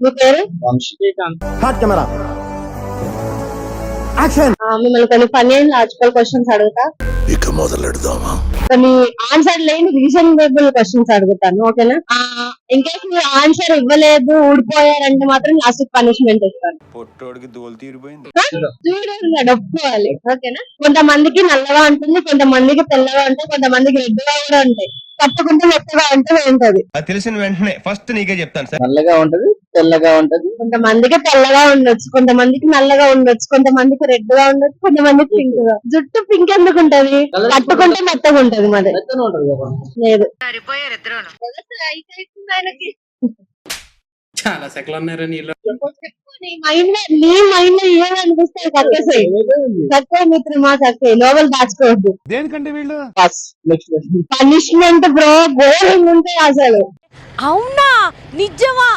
మీ పేరు? Hot camera action. మిమ్మల్ని కొన్ని ఫన్నీ అండ్ లాజికల్ క్వశ్చన్స్ అడుగుతా, ఇక మొదలెడదామా? కొన్ని ఆన్సర్ లేని రీజనబుల్ క్వశ్చన్స్ అడుగుతాను, ఓకేనా? ఇన్ కేస్ మీరు ఆన్సర్ ఇవ్వలేదు, ఊడిపోయారంటే మాత్రం లాస్ట్ పనిష్మెంట్ ఇస్తాను. పొట్టోడికి దోలు తీరిపోయింది. చూడండి ఒప్పుకోవాలి, ఓకేనా? కొంతమందికి నల్లగా ఉంటుంది, కొంతమందికి తెల్లగా ఉంటాయి, కొంతమందికి రెడ్గా కూడా ఉంటాయి. తప్పకుండా మెత్తగా ఉంటుంది ఏంటది? అది తెలిసిన వెంటనే ఫస్ట్ నీకే చెప్తాను సార్. నల్లగా ఉంటది, తెల్లగా ఉంటది. కొంతమందికి తెల్లగా ఉండొచ్చు, కొంతమందికి నల్లగా ఉండొచ్చు, కొంతమందికి రెడ్ గా ఉండొచ్చు, కొంతమందికి పింక్ గా. జుట్టు పింక్ ఎందుకు ఉంటది? కట్టుకుంటే మెత్తగా ఉంటది మరి. మెత్తగా ఉంటది కదా. లేదు. చాలా సెకలు ఉన్నారా నీళ్ళు? నీ మైండ్ లో ఏమనిపిస్తాయి కక్కేసాయి. కక్కే మిత్రమా, కక్కే లోపల దాచుకోవద్దు. దేనికంటే వీళ్ళు pass. Next question. Punishment bro ఘోరంగా ఉంటాయి అసలు. అవునా నిజమా?